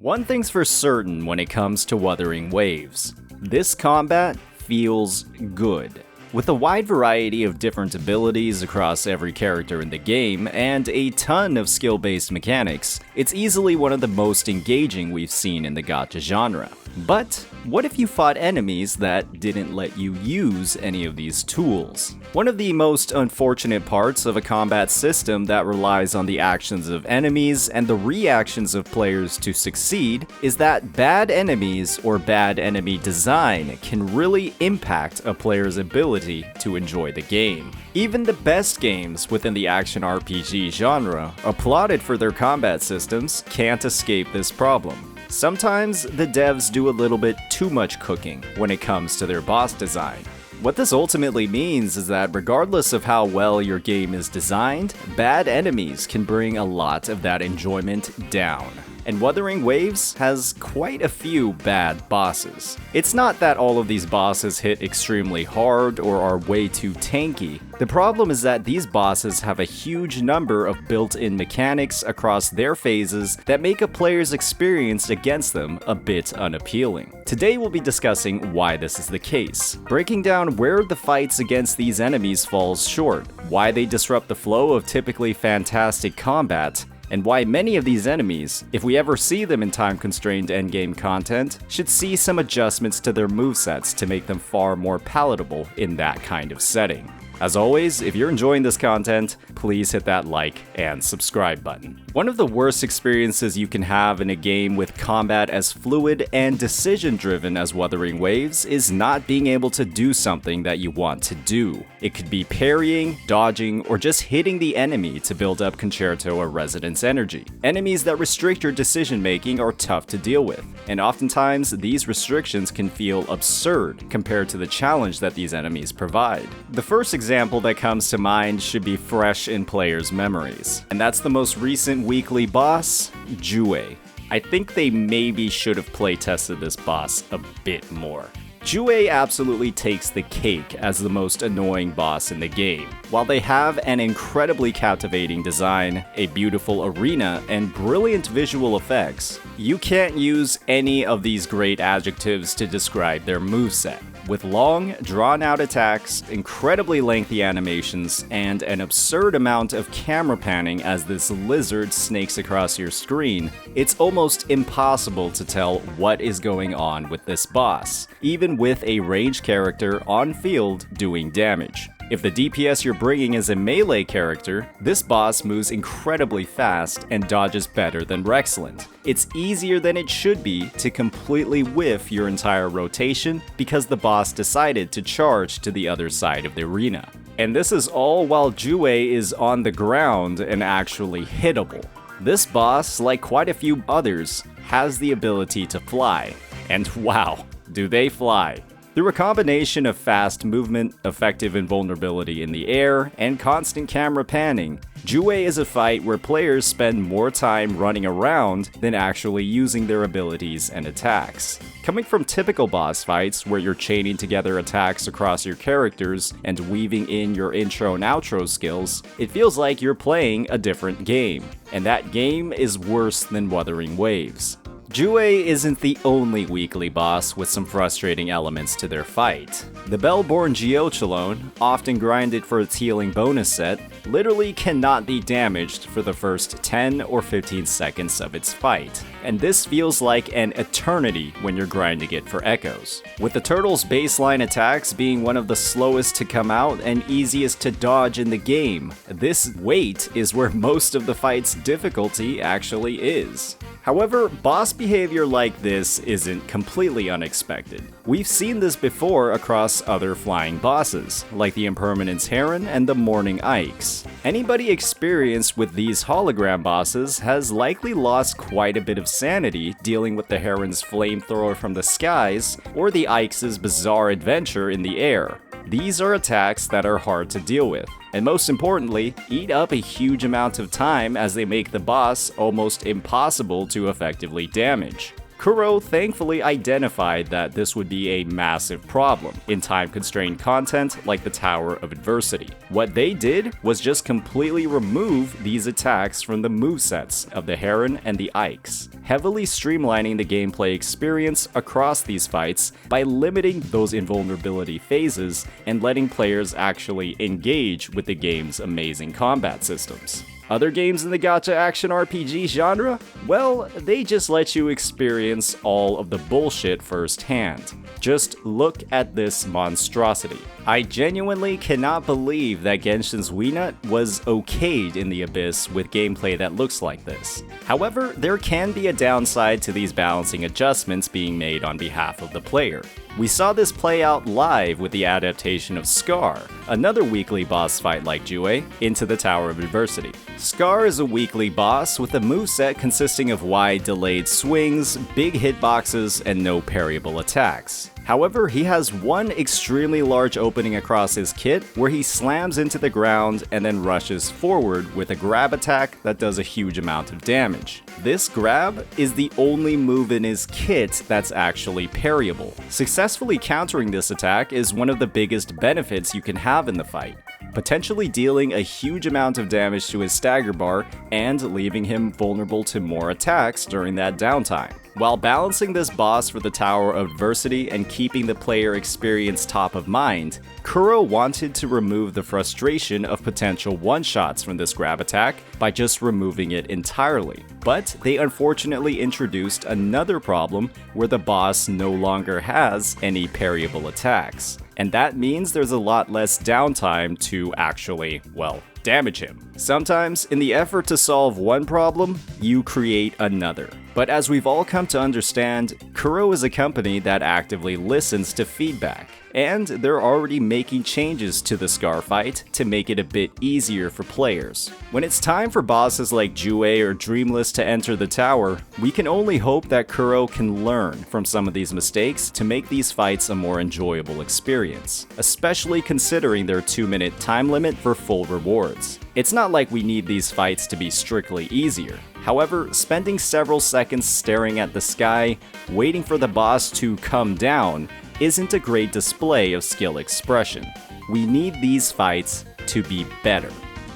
One thing's for certain when it comes to Wuthering Waves. This combat feels good. With a wide variety of different abilities across every character in the game, and a ton of skill-based mechanics, it's easily one of the most engaging we've seen in the gacha genre. But what if you fought enemies that didn't let you use any of these tools? One of the most unfortunate parts of a combat system that relies on the actions of enemies and the reactions of players to succeed is that bad enemies or bad enemy design can really impact a player's ability to enjoy the game. Even the best games within the action RPG genre, applauded for their combat systems, can't escape this problem. Sometimes the devs do a little bit too much cooking when it comes to their boss design. What this ultimately means is that regardless of how well your game is designed, bad enemies can bring a lot of that enjoyment down. And Wuthering Waves has quite a few bad bosses. It's not that all of these bosses hit extremely hard or are way too tanky. The problem is that these bosses have a huge number of built-in mechanics across their phases that make a player's experience against them a bit unappealing. Today we'll be discussing why this is the case, breaking down where the fights against these enemies falls short, why they disrupt the flow of typically fantastic combat, and why many of these enemies, if we ever see them in time-constrained endgame content, should see some adjustments to their movesets to make them far more palatable in that kind of setting. As always, if you're enjoying this content, please hit that like and subscribe button. One of the worst experiences you can have in a game with combat as fluid and decision-driven as Wuthering Waves is not being able to do something that you want to do. It could be parrying, dodging, or just hitting the enemy to build up Concerto or Resonance energy. Enemies that restrict your decision-making are tough to deal with, and oftentimes these restrictions can feel absurd compared to the challenge that these enemies provide. The first example that comes to mind should be fresh in players' memories, and that's the most recent weekly boss, Jue. I think they maybe should have playtested this boss a bit more. Jue absolutely takes the cake as the most annoying boss in the game. While they have an incredibly captivating design, a beautiful arena, and brilliant visual effects, you can't use any of these great adjectives to describe their moveset. With long, drawn-out attacks, incredibly lengthy animations, and an absurd amount of camera panning as this lizard snakes across your screen, it's almost impossible to tell what is going on with this boss, even with a ranged character on field doing damage. If the DPS you're bringing is a melee character, this boss moves incredibly fast and dodges better than Rexland. It's easier than it should be to completely whiff your entire rotation because the boss decided to charge to the other side of the arena. And this is all while Jue is on the ground and actually hittable. This boss, like quite a few others, has the ability to fly. And wow, do they fly! Through a combination of fast movement, effective invulnerability in the air, and constant camera panning, Jue is a fight where players spend more time running around than actually using their abilities and attacks. Coming from typical boss fights where you're chaining together attacks across your characters and weaving in your intro and outro skills, it feels like you're playing a different game, and that game is worse than Wuthering Waves. Jue isn't the only weekly boss with some frustrating elements to their fight. The Bell-Borne Geochalone, often grinded for its healing bonus set, literally cannot be damaged for the first 10 or 15 seconds of its fight, and this feels like an eternity when you're grinding it for echoes. With the turtle's baseline attacks being one of the slowest to come out and easiest to dodge in the game, this wait is where most of the fight's difficulty actually is. However, boss behavior like this isn't completely unexpected. We've seen this before across other flying bosses, like the Impermanence Heron and the Morning Ikes. Anybody experienced with these hologram bosses has likely lost quite a bit of sanity dealing with the Heron's flamethrower from the skies or the Ikes' bizarre adventure in the air. These are attacks that are hard to deal with, and most importantly, eat up a huge amount of time as they make the boss almost impossible to effectively damage. Kuro thankfully identified that this would be a massive problem in time-constrained content like the Tower of Adversity. What they did was just completely remove these attacks from the movesets of the Heron and the Ikes, heavily streamlining the gameplay experience across these fights by limiting those invulnerability phases and letting players actually engage with the game's amazing combat systems. Other games in the gacha action RPG genre? Well, they just let you experience all of the bullshit firsthand. Just look at this monstrosity. I genuinely cannot believe that Genshin's WeNut was okayed in the Abyss with gameplay that looks like this. However, there can be a downside to these balancing adjustments being made on behalf of the player. We saw this play out live with the adaptation of Scar, another weekly boss fight like Jue, into the Tower of Adversity. Scar is a weekly boss with a moveset consisting of wide delayed swings, big hitboxes, and no parryable attacks. However, he has one extremely large opening across his kit where he slams into the ground and then rushes forward with a grab attack that does a huge amount of damage. This grab is the only move in his kit that's actually parryable. Successfully countering this attack is one of the biggest benefits you can have in the fight, potentially dealing a huge amount of damage to his stagger bar and leaving him vulnerable to more attacks during that downtime. While balancing this boss for the Tower of Adversity and keeping the player experience top of mind, Kuro wanted to remove the frustration of potential one-shots from this grab attack by just removing it entirely. But they unfortunately introduced another problem where the boss no longer has any parryable attacks. And that means there's a lot less downtime to actually, well, damage him. Sometimes, in the effort to solve one problem, you create another. But as we've all come to understand, Kuro is a company that actively listens to feedback, and they're already making changes to the Scar fight to make it a bit easier for players. When it's time for bosses like Jue or Dreamless to enter the tower, we can only hope that Kuro can learn from some of these mistakes to make these fights a more enjoyable experience, especially considering their 2-minute time limit for full rewards. It's not like we need these fights to be strictly easier. However, spending several seconds staring at the sky, waiting for the boss to come down, isn't a great display of skill expression. We need these fights to be better.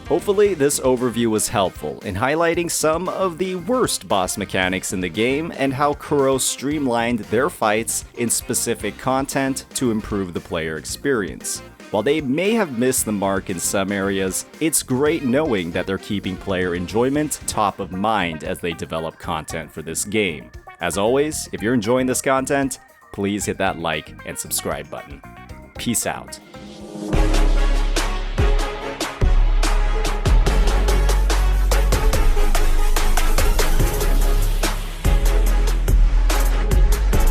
Hopefully, this overview was helpful in highlighting some of the worst boss mechanics in the game and how Kuro streamlined their fights in specific content to improve the player experience. While they may have missed the mark in some areas, it's great knowing that they're keeping player enjoyment top of mind as they develop content for this game. As always, if you're enjoying this content, please hit that like and subscribe button. Peace out.